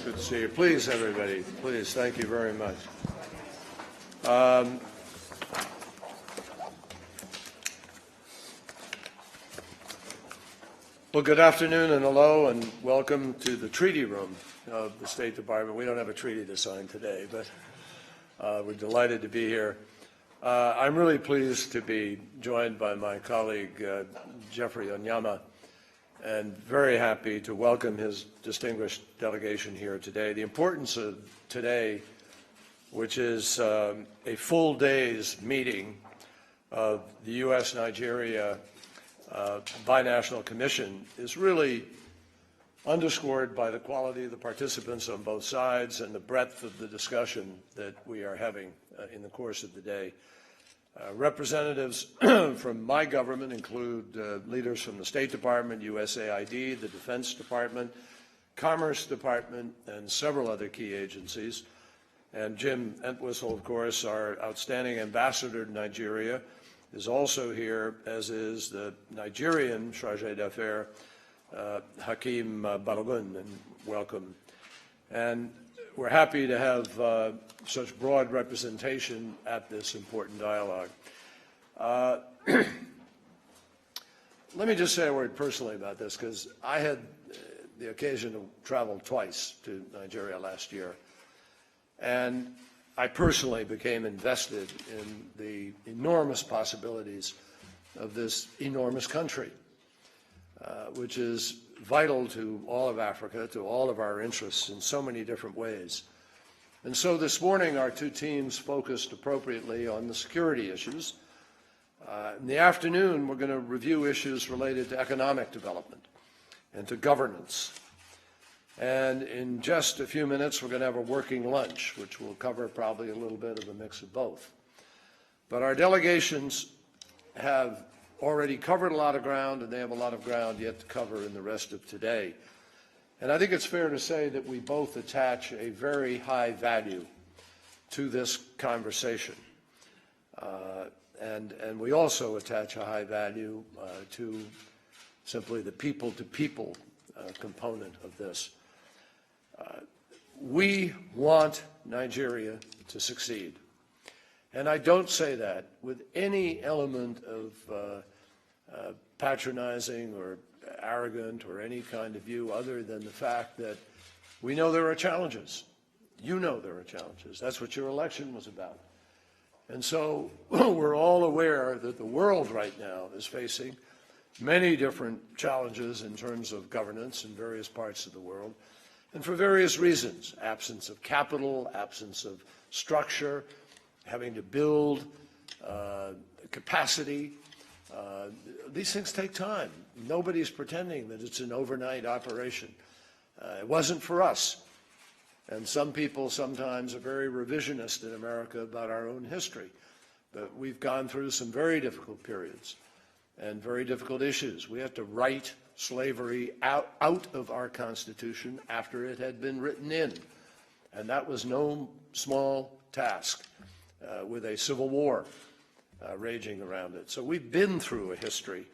Good to see you. Please, everybody, please, thank you very much. Well, good afternoon and hello and welcome to the treaty room of the State Department. We don't have a treaty to sign today, but we're delighted to be here. I'm really pleased to be joined by my colleague, Jeffrey Onyema, and very happy to welcome his distinguished delegation here today. The importance of today, which is a full day's meeting of the U.S.-Nigeria Binational Commission, is really underscored by the quality of the participants on both sides and the breadth of the discussion that we are having in the course of the day. Representatives from my government include leaders from the State Department, USAID, the Defense Department, Commerce Department, and several other key agencies. And Jim Entwistle, of course, our outstanding ambassador to Nigeria, is also here, as is the Nigerian Chargé d'Affaires, Hakeem Balogun, and welcome. And we're happy to have such broad representation at this important dialogue. Let me just say a word personally about this, because I had the occasion to travel twice to Nigeria last year, and I personally became invested in the enormous possibilities of this enormous country, which is vital to all of Africa, to all of our interests in so many different ways. And so this morning, our two teams focused appropriately on the security issues. In the afternoon, we're going to review issues related to economic development and to governance. And in just a few minutes, we're going to have a working lunch, which will cover probably a little bit of a mix of both. But our delegations have already covered a lot of ground, and they have a lot of ground yet to cover in the rest of today. And I think it's fair to say that we both attach a very high value to this conversation. And we also attach a high value to simply the people-to-people component of this. We want Nigeria to succeed. And I don't say that with any element of patronizing or arrogant or any kind of view other than the fact that we know there are challenges. You know there are challenges. That's what your election was about. And so we're all aware that the world right now is facing many different challenges in terms of governance in various parts of the world, and for various reasons: absence of capital, absence of structure, having to build capacity. These things take time. Nobody's pretending that it's an overnight operation. It wasn't for us. And some people sometimes are very revisionist in America about our own history. But we've gone through some very difficult periods and very difficult issues. We had to write slavery out of our Constitution after it had been written in. And that was no small task, with a civil war raging around it. So we've been through a history.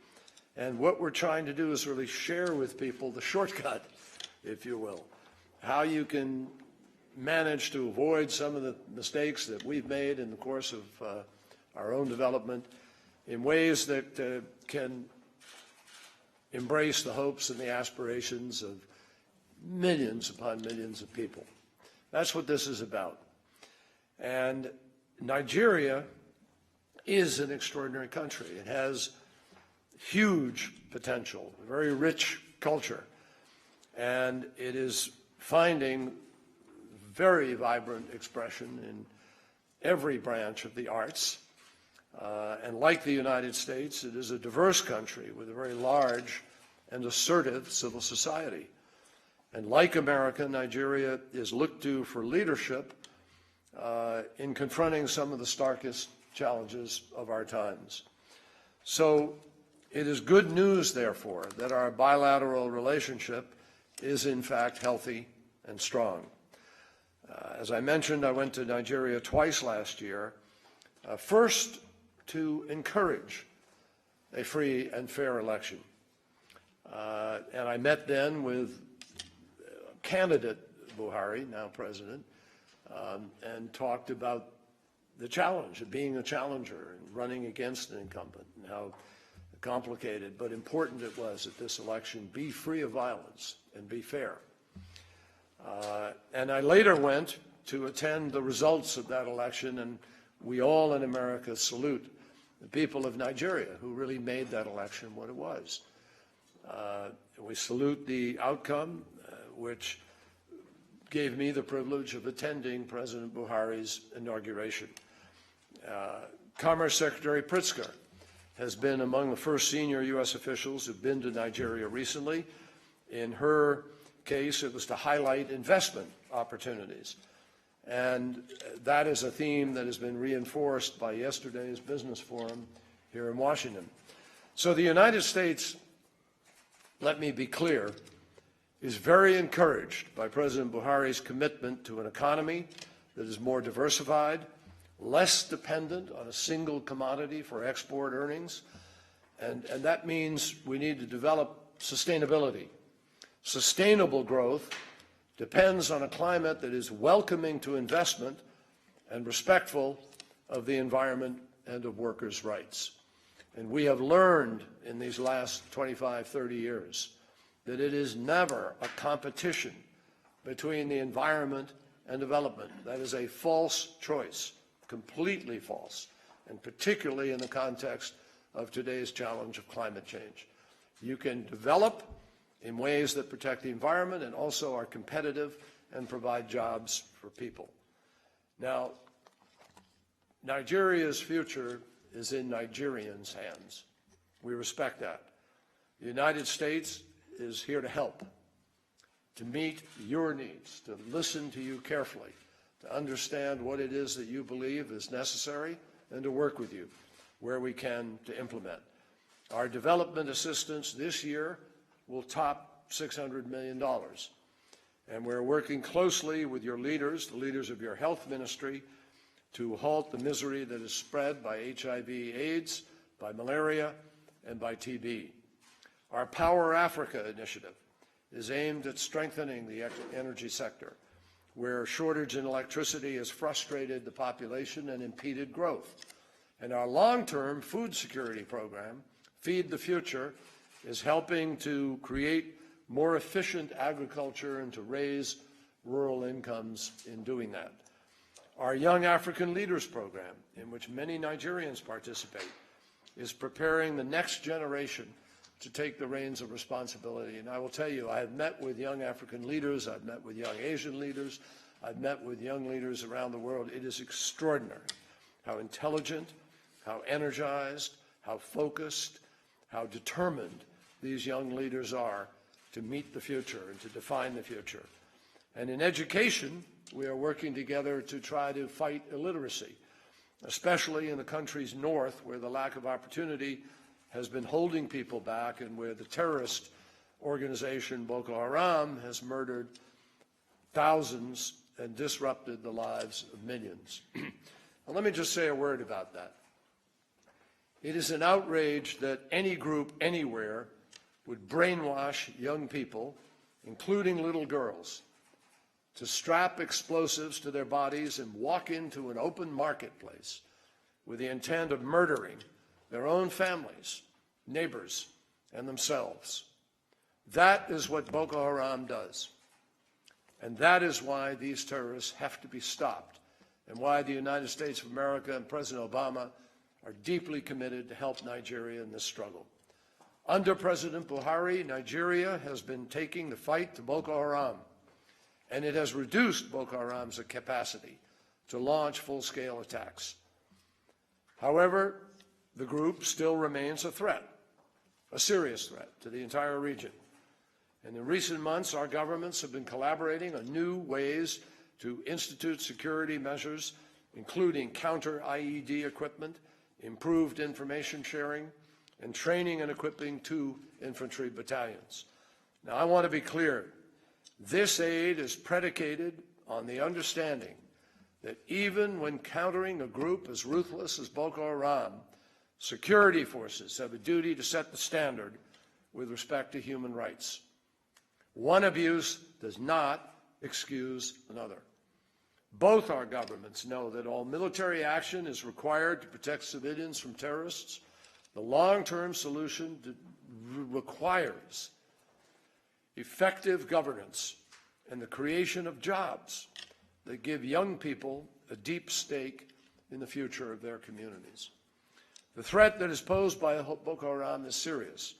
And what we're trying to do is really share with people the shortcut, if you will, how you can manage to avoid some of the mistakes that we've made in the course of our own development in ways that can embrace the hopes and the aspirations of millions upon millions of people. That's what this is about. And Nigeria is an extraordinary country. It has huge potential, a very rich culture, and it is finding very vibrant expression in every branch of the arts. And like the United States, it is a diverse country with a very large and assertive civil society. And like America, Nigeria is looked to for leadership in confronting some of the starkest challenges of our times. So it is good news, therefore, that our bilateral relationship is in fact healthy and strong. As I mentioned, I went to Nigeria twice last year, first to encourage a free and fair election. And I met then with candidate Buhari, now president, and talked about the challenge of being a challenger and running against an incumbent, and how complicated but important it was that this election be free of violence and be fair. And I later went to attend the results of that election, and we all in America salute the people of Nigeria who really made that election what it was. We salute the outcome, which gave me the privilege of attending President Buhari's inauguration. Commerce Secretary Pritzker has been among the first senior U.S. officials who've been to Nigeria recently. In her case, it was to highlight investment opportunities. And that is a theme that has been reinforced by yesterday's business forum here in Washington. So the United States, let me be clear, is very encouraged by President Buhari's commitment to an economy that is more diversified, less dependent on a single commodity for export earnings, and that means we need to develop sustainability. Sustainable growth depends on a climate that is welcoming to investment and respectful of the environment and of workers' rights. And we have learned in these last 25, 30 years that it is never a competition between the environment and development. That is a false choice, completely false, and particularly in the context of today's challenge of climate change. You can develop in ways that protect the environment and also are competitive and provide jobs for people. Now, Nigeria's future is in Nigerians' hands. We respect that. The United States is here to help, to meet your needs, to listen to you carefully, to understand what it is that you believe is necessary, and to work with you where we can to implement. Our development assistance this year will top $600 million. And we're working closely with your leaders, the leaders of your health ministry, to halt the misery that is spread by HIV/AIDS, by malaria, and by TB. Our Power Africa initiative is aimed at strengthening the energy sector, where a shortage in electricity has frustrated the population and impeded growth. And our long-term food security program, Feed the Future, is helping to create more efficient agriculture and to raise rural incomes in doing that. Our Young African Leaders program, in which many Nigerians participate, is preparing the next generation to take the reins of responsibility. And I will tell you, I have met with young African leaders, I've met with young Asian leaders, I've met with young leaders around the world. It is extraordinary how intelligent, how energized, how focused, how determined these young leaders are to meet the future and to define the future. And in education, we are working together to try to fight illiteracy, especially in the country's north, where the lack of opportunity has been holding people back and where the terrorist organization Boko Haram has murdered thousands and disrupted the lives of millions. Now, let me just say a word about that. It is an outrage that any group anywhere would brainwash young people, including little girls, to strap explosives to their bodies and walk into an open marketplace with the intent of murdering their own families, neighbors, and themselves. That is what Boko Haram does. And that is why these terrorists have to be stopped, and why the United States of America and President Obama are deeply committed to help Nigeria in this struggle. Under President Buhari, Nigeria has been taking the fight to Boko Haram, and it has reduced Boko Haram's capacity to launch full-scale attacks. However, the group still remains a threat, a serious threat to the entire region. And in recent months, our governments have been collaborating on new ways to institute security measures, including counter-IED equipment, improved information sharing, and training and equipping 2 infantry battalions. Now, I want to be clear. This aid is predicated on the understanding that even when countering a group as ruthless as Boko Haram, security forces have a duty to set the standard with respect to human rights. One abuse does not excuse another. Both our governments know that all military action is required to protect civilians from terrorists. The long-term solution requires effective governance and the creation of jobs that give young people a deep stake in the future of their communities. The threat that is posed by Boko Haram is serious,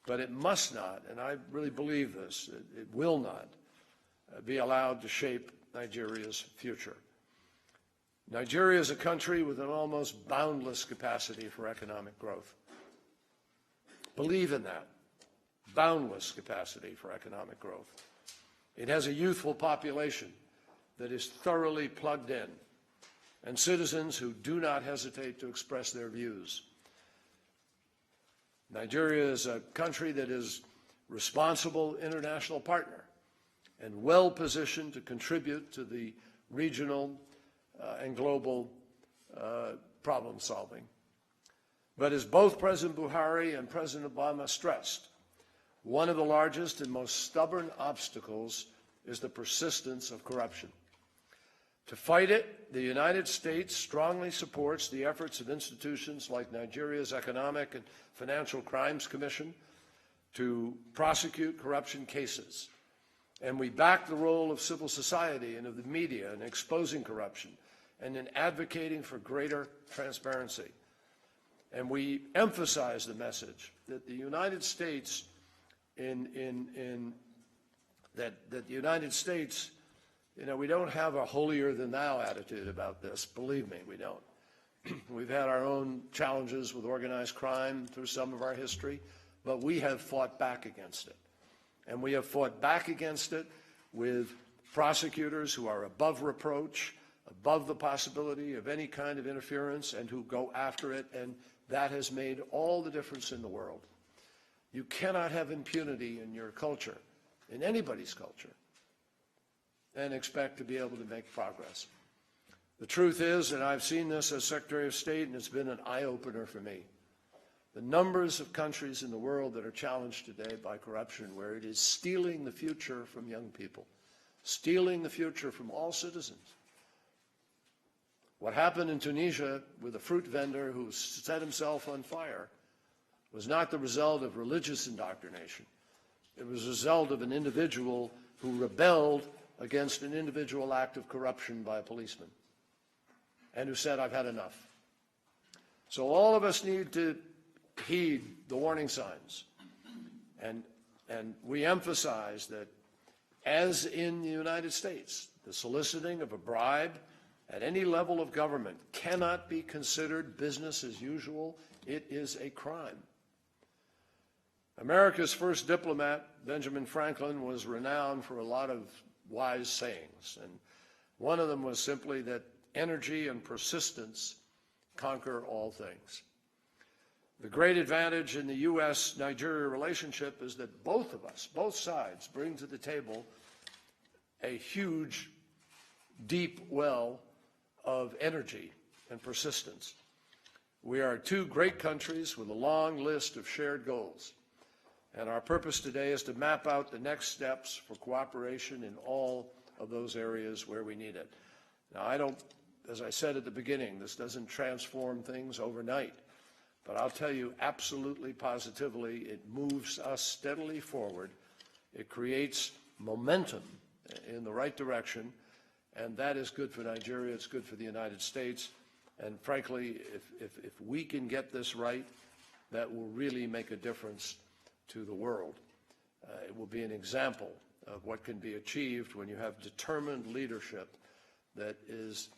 but it must not, and I really believe this, it will not be allowed to shape Nigeria's future. Nigeria is a country with an almost boundless capacity for economic growth. Believe in that, boundless capacity for economic growth. It has a youthful population that is thoroughly plugged in, and citizens who do not hesitate to express their views. Nigeria is a country that is a responsible international partner and well positioned to contribute to the regional and global problem solving. But as both President Buhari and President Obama stressed, one of the largest and most stubborn obstacles is the persistence of corruption. To fight it, the United States strongly supports the efforts of institutions like Nigeria's Economic and Financial Crimes Commission to prosecute corruption cases. And we back the role of civil society and of the media in exposing corruption and in advocating for greater transparency. And we emphasize the message that the United States we don't have a holier than thou attitude about this. Believe me, we don't. We've had our own challenges with organized crime through some of our history, but we have fought back against it. And we have fought back against it with prosecutors who are above reproach, above the possibility of any kind of interference, and who go after it, and that has made all the difference in the world. You cannot have impunity in your culture, in anybody's culture, and expect to be able to make progress. The truth is, and I've seen this as Secretary of State, and it's been an eye-opener for me, the numbers of countries in the world that are challenged today by corruption, where it is stealing the future from young people, stealing the future from all citizens. What happened in Tunisia with a fruit vendor who set himself on fire was not the result of religious indoctrination. It was a result of an individual who rebelled against an individual act of corruption by a policeman and who said, "I've had enough." So all of us need to heed the warning signs. And we emphasize that, as in the United States, the soliciting of a bribe at any level of government cannot be considered business as usual. It is a crime. America's first diplomat, Benjamin Franklin, was renowned for a lot of wise sayings. And one of them was simply that energy and persistence conquer all things. The great advantage in the U.S.-Nigeria relationship is that both of us, both sides, bring to the table a huge, deep well of energy and persistence. We are two great countries with a long list of shared goals. And our purpose today is to map out the next steps for cooperation in all of those areas where we need it. Now, as I said at the beginning, this doesn't transform things overnight. But I'll tell you absolutely positively, it moves us steadily forward. It creates momentum in the right direction, and that is good for Nigeria, it's good for the United States. And frankly, if we can get this right, that will really make a difference to the world. It will be an example of what can be achieved when you have determined leadership that is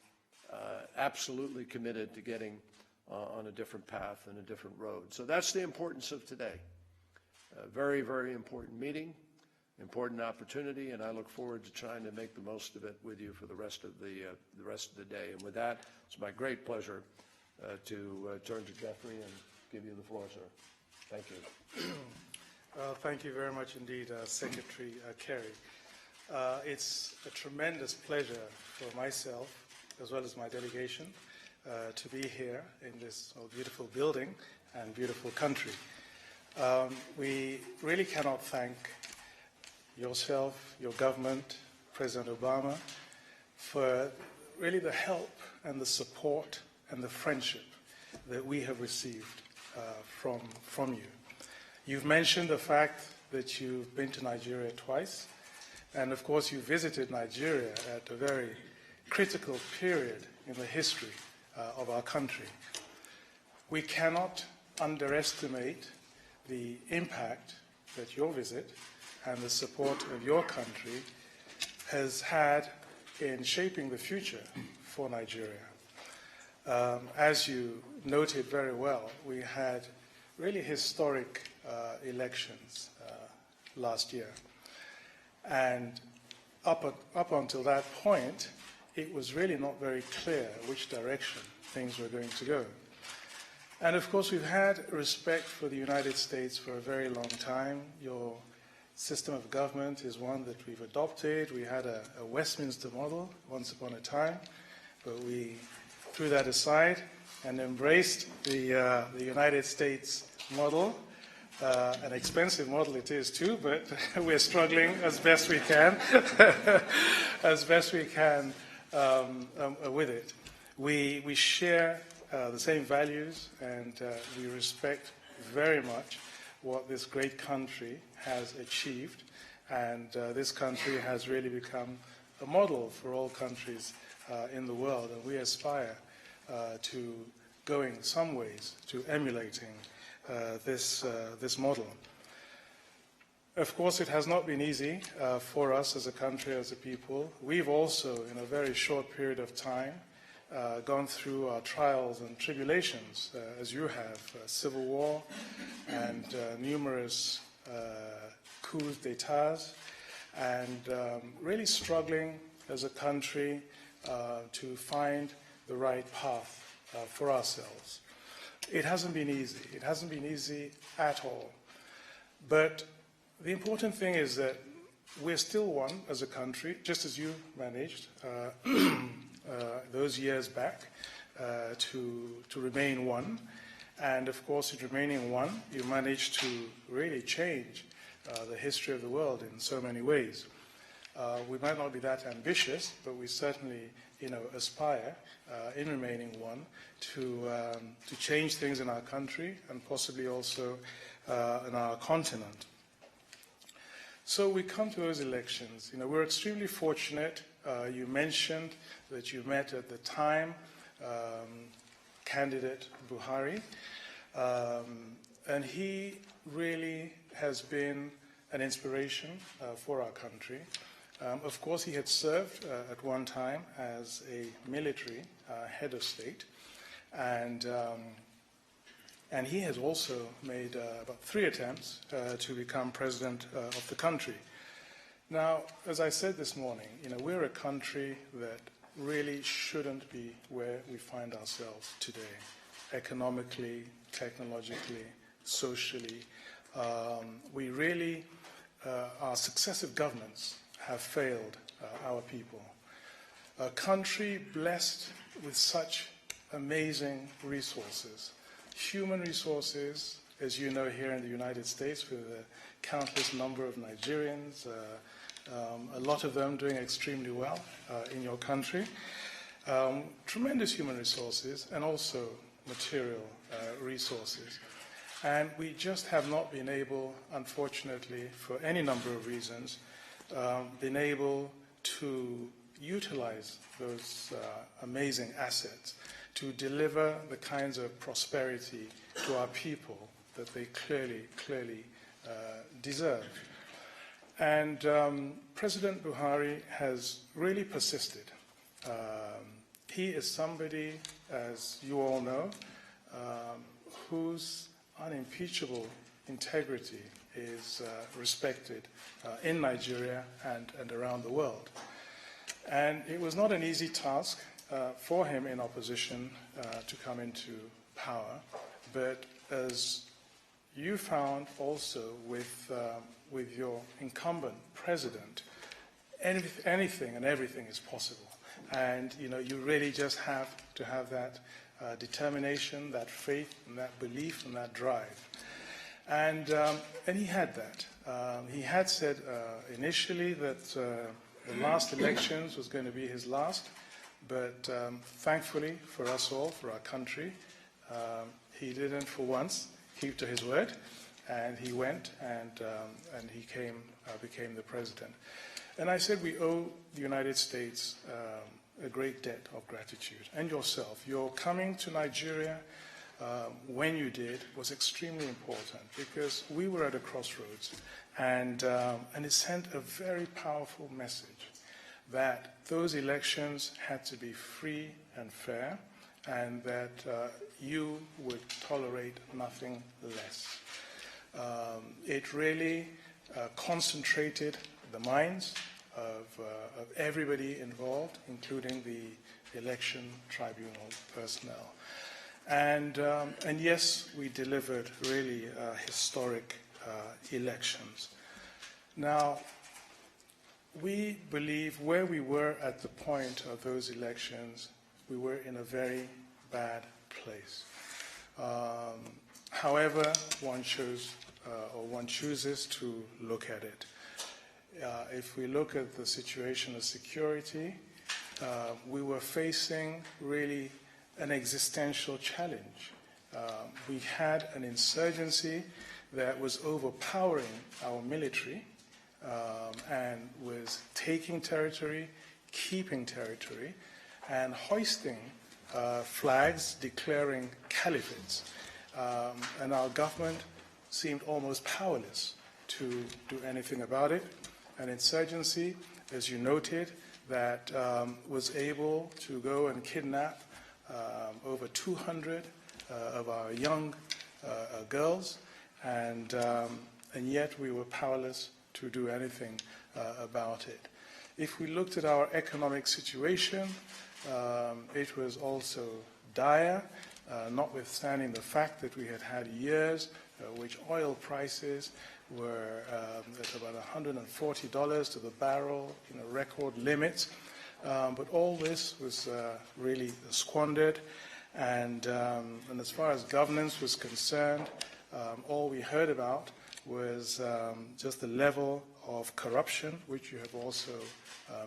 absolutely committed to getting on a different path and a different road. So that's the importance of today. A very, very important meeting, important opportunity, and I look forward to trying to make the most of it with you for the rest of the day. And with that, it's my great pleasure to turn to Jeffrey and give you the floor, sir. Thank you. Thank you very much indeed, Secretary Kerry. It's a tremendous pleasure for myself, as well as my delegation, to be here in this beautiful building and beautiful country. We really cannot thank yourself, your government, President Obama, for really the help and the support and the friendship that we have received from you. You've mentioned the fact that you've been to Nigeria twice, and of course you visited Nigeria at a very critical period in the history of our country. We cannot underestimate the impact that your visit and the support of your country has had in shaping the future for Nigeria. As you noted very well, we had really historic elections last year. And up until that point, it was really not very clear which direction things were going to go. And of course, we've had respect for the United States for a very long time. Your system of government is one that we've adopted. We had a Westminster model once upon a time, but we threw that aside and embraced the United States model. An expensive model it is too, but we're struggling as best we can, with it. We share the same values, and we respect very much what this great country has achieved, and this country has really become a model for all countries in the world, and we aspire to going some ways to emulating this model. Of course, it has not been easy for us as a country, as a people. We've also, in a very short period of time, gone through our trials and tribulations, as you have, civil war and numerous coups d'etats, and really struggling as a country to find the right path for ourselves. It hasn't been easy. It hasn't been easy at all. But the important thing is that we're still one as a country, just as you managed those years back to remain one. And of course, in remaining one, you managed to really change the history of the world in so many ways. We might not be that ambitious, but we certainly, aspire in remaining one to change things in our country and possibly also in our continent. So we come to those elections. We're extremely fortunate. You mentioned that you met at the time candidate Buhari, and he really has been an inspiration for our country. Of course, he had served at one time as a military head of state, and he has also made about 3 attempts to become president of the country. Now, as I said this morning, we're a country that really shouldn't be where we find ourselves today, economically, technologically, socially. We really, our successive governments have failed our people. A country blessed with such amazing resources, human resources, as you know here in the United States, with a countless number of Nigerians, a lot of them doing extremely well in your country. Tremendous human resources and also material resources. And we just have not been able, unfortunately, for any number of reasons, been able to utilize those amazing assets to deliver the kinds of prosperity to our people that they clearly deserve. And President Buhari has really persisted. He is somebody, as you all know, whose unimpeachable integrity is respected in Nigeria and around the world. And it was not an easy task for him in opposition to come into power, but as you found also with your incumbent president, anything and everything is possible. And you really just have to have that determination, that faith, and that belief, and that drive. And he had that. He had said initially that the last elections was going to be his last, but thankfully for us all, for our country, he didn't for once keep to his word, and he went and he became the president. And I said we owe the United States a great debt of gratitude, and yourself. Your coming to Nigeria when you did was extremely important because we were at a crossroads, and it sent a very powerful message that those elections had to be free and fair, and that you would tolerate nothing less. It really concentrated the minds of everybody involved, including the election tribunal personnel. And yes, we delivered really historic elections. Now, we believe where we were at the point of those elections, we were in a very bad place. However, one chooses to look at it. If we look at the situation of security, we were facing really an existential challenge. We had an insurgency that was overpowering our military and was taking territory, keeping territory, and hoisting flags declaring caliphates. And our government seemed almost powerless to do anything about it. An insurgency, as you noted, that was able to go and kidnap over 200 of our young girls, and yet we were powerless to do anything about it. If we looked at our economic situation, it was also dire, notwithstanding the fact that we had had years which oil prices were at about $140 to the barrel, record limits. But all this was really squandered, and as far as governance was concerned, all we heard about was just the level of corruption, which you have also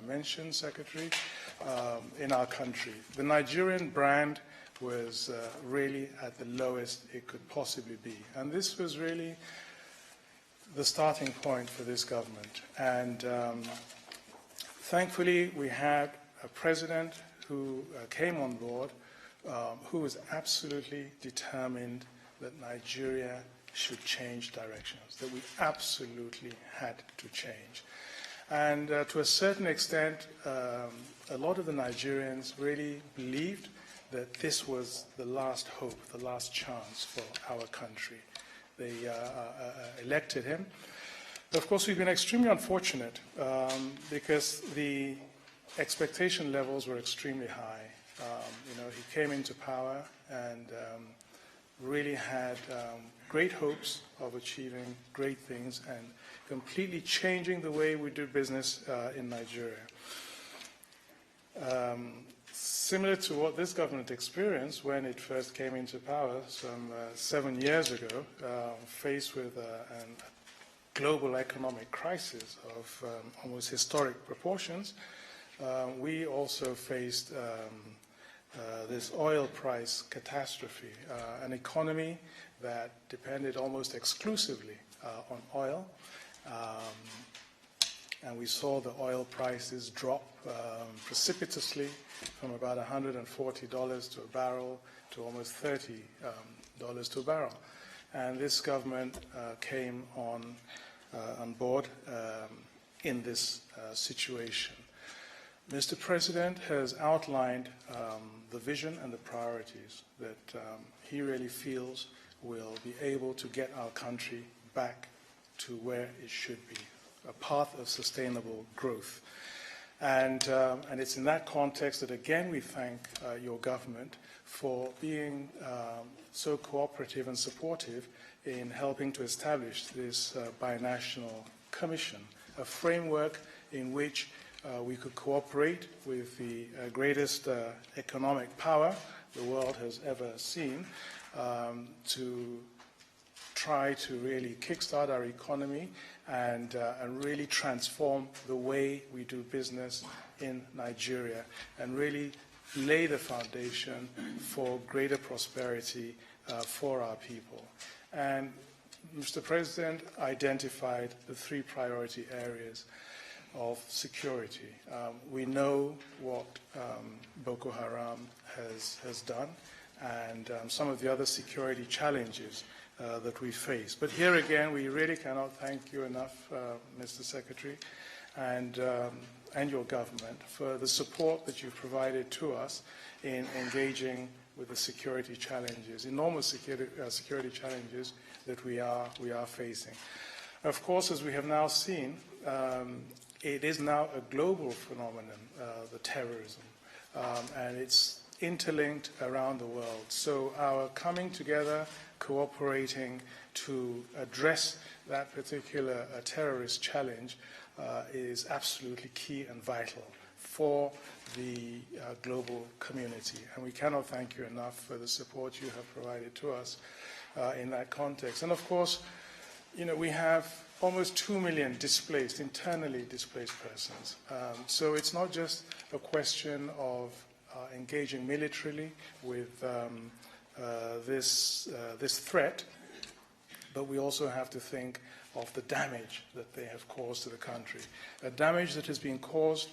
mentioned, Secretary, in our country. The Nigerian brand was really at the lowest it could possibly be. And this was really the starting point for this government. And thankfully, we had a president who came on board who was absolutely determined that Nigeria should change directions, that we absolutely had to change. And to a certain extent, a lot of the Nigerians really believed that this was the last hope, the last chance for our country. They elected him. Of course, we've been extremely unfortunate because the expectation levels were extremely high. He came into power and really had great hopes of achieving great things and completely changing the way we do business in Nigeria. Similar to what this government experienced when it first came into power some 7 years ago, faced with a global economic crisis of almost historic proportions, we also faced this oil price catastrophe, an economy that depended almost exclusively on oil. And we saw the oil prices drop precipitously from about $140 to a barrel to almost $30 to a barrel. And this government came on board in this situation. Mr. President has outlined the vision and the priorities that he really feels will be able to get our country back to where it should be, a path of sustainable growth. And it's in that context that, again, we thank your government for being so cooperative and supportive in helping to establish this binational commission, a framework in which we could cooperate with the greatest economic power the world has ever seen to try to really kickstart our economy and really transform the way we do business in Nigeria and really lay the foundation for greater prosperity for our people. And Mr. President identified the 3 priority areas of security. We know what Boko Haram has done and some of the other security challenges that we face. But here again, we really cannot thank you enough, Mr. Secretary, and your government for the support that you've provided to us in engaging with the security challenges, enormous security challenges that we are facing. Of course, as we have now seen, it is now a global phenomenon, the terrorism, and it's interlinked around the world. So our coming together, cooperating to address that particular terrorist challenge is absolutely key and vital for the global community. And we cannot thank you enough for the support you have provided to us in that context. And of course, you know, we have almost 2 million displaced, internally displaced persons. So it's not just a question of engaging militarily with this threat, but we also have to think of the damage that they have caused to the country. A damage that has been caused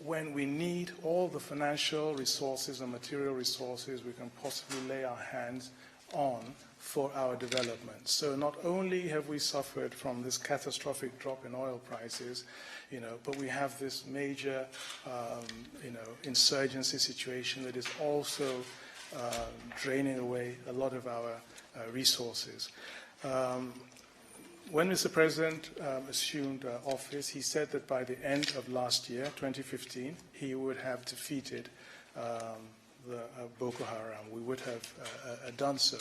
when we need all the financial resources and material resources we can possibly lay our hands on for our development. So not only have we suffered from this catastrophic drop in oil prices, you know, but we have this major, you know, insurgency situation that is also draining away a lot of our resources. When Mr. President assumed office, he said that by the end of last year, 2015, he would have defeated the Boko Haram. We would have done so.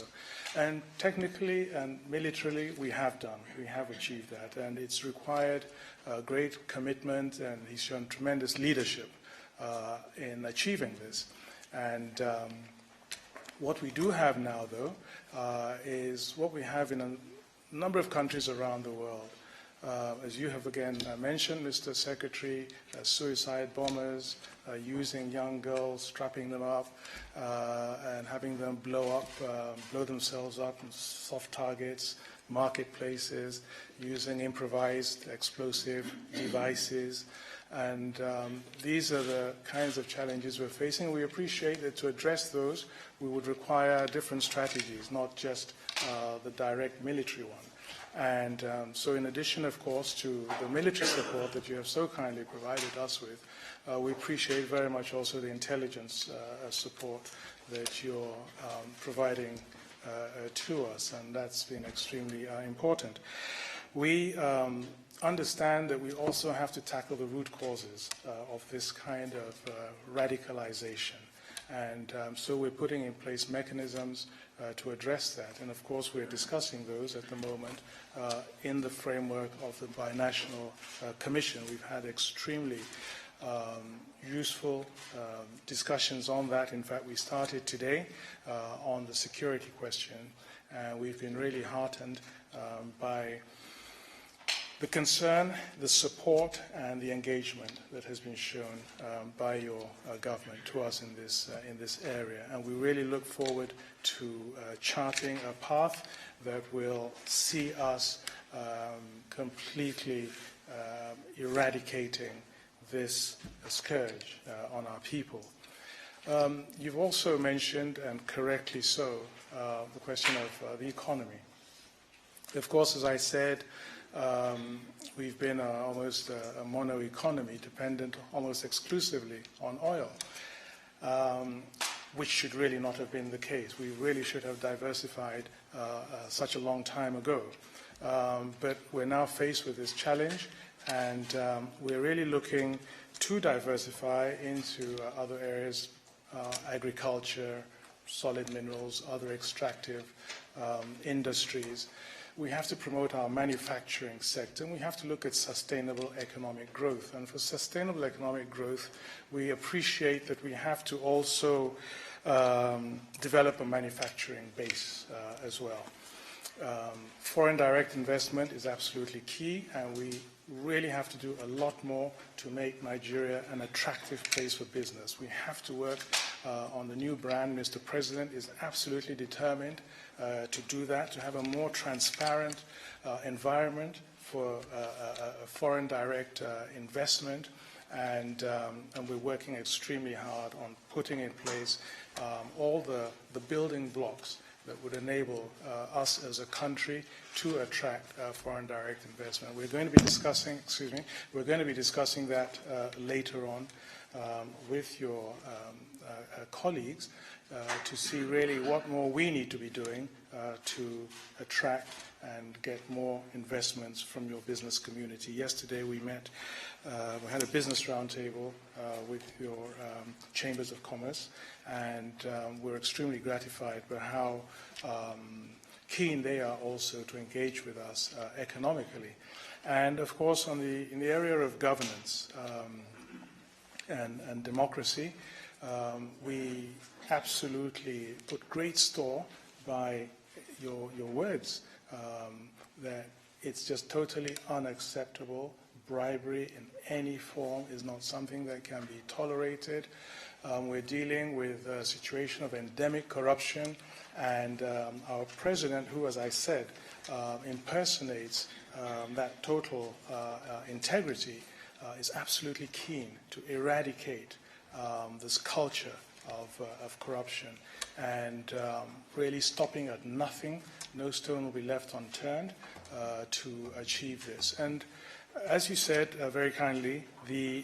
And technically and militarily, we have done. We have achieved that. And it's required great commitment, and he's shown tremendous leadership in achieving this. And what we do have now, though, is what we have in a number of countries around the world. As you have again mentioned, Mr. Secretary, suicide bombers, using young girls, strapping them up, and having them blow themselves up in soft targets, marketplaces, using improvised explosive devices. And these are the kinds of challenges we're facing. We appreciate that to address those, we would require different strategies, not just the direct military one. And so in addition, of course, to the military support that you have so kindly provided us with, we appreciate very much also the intelligence support that you're providing to us, and that's been extremely important. We understand that we also have to tackle the root causes of this kind of radicalization. And so we're putting in place mechanisms to address that. And of course, we're discussing those at the moment in the framework of the Binational Commission. We've had extremely useful discussions on that. In fact, we started today on the security question. And we've been really heartened by the concern, the support, and the engagement that has been shown by your government to us in this area. And we really look forward to charting a path that will see us completely eradicating this scourge on our people. You've also mentioned, and correctly so, the question of the economy. Of course, as I said, we've been almost a mono economy, dependent almost exclusively on oil, which should really not have been the case. We really should have diversified such a long time ago. But we're now faced with this challenge, and we're really looking to diversify into other areas, agriculture, solid minerals, other extractive industries. We have to promote our manufacturing sector, and we have to look at sustainable economic growth. And for sustainable economic growth, we appreciate that we have to also develop a manufacturing base as well. Foreign direct investment is absolutely key, and we really have to do a lot more to make Nigeria an attractive place for business. We have to work on the new brand. Mr. President is absolutely determined to do that, to have a more transparent environment for foreign direct investment, and we're working extremely hard on putting in place all the building blocks that would enable us as a country to attract foreign direct investment. We're going to be discussing, we're going to be discussing that later on with your colleagues to see really what more we need to be doing to attract and get more investments from your business community. Yesterday we met, we had a business roundtable with your chambers of commerce, and we're extremely gratified by how keen they are also to engage with us economically. And of course, in the area of governance and democracy, we absolutely put great store by your words that it's just totally unacceptable. Bribery in any form is not something that can be tolerated. We're dealing with a situation of endemic corruption, and our president, who, as I said, impersonates that total integrity, is absolutely keen to eradicate this culture of corruption, and really stopping at nothing. No stone will be left unturned to achieve this. And as you said very kindly,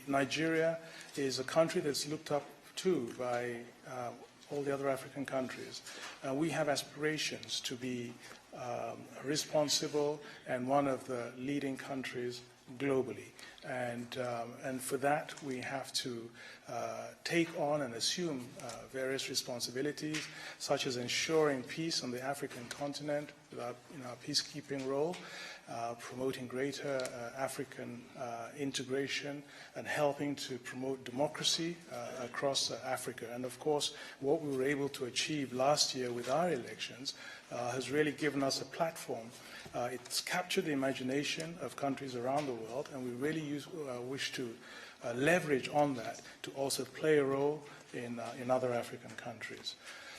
Nigeria is a country that's looked up to by all the other African countries. We have aspirations to be responsible and one of the leading countries globally. And for that, we have to take on and assume various responsibilities, such as ensuring peace on the African continent with our peacekeeping role, promoting greater African integration, and helping to promote democracy across Africa. And of course, what we were able to achieve last year with our elections has really given us a platform. It's captured the imagination of countries around the world, and we really wish to leverage on that to also play a role in other African countries.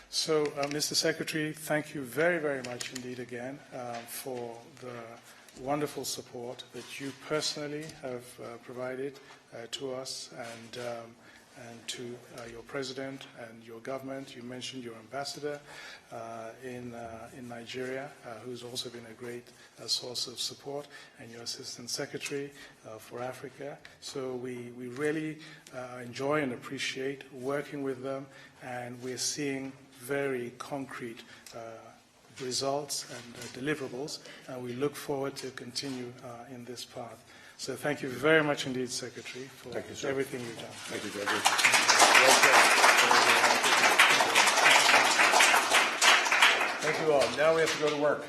So, Mr. Secretary, thank you very, very much indeed again for the wonderful support that you personally have provided to us and to your president and your government. You mentioned your ambassador in Nigeria, who's also been a great source of support, and your assistant secretary for Africa. So we really enjoy and appreciate working with them, and we're seeing very concrete results and deliverables, and we look forward to continue in this path. So thank you very much indeed, Secretary, for everything you've done. Thank you, Judge. Thank you all. Now we have to go to work.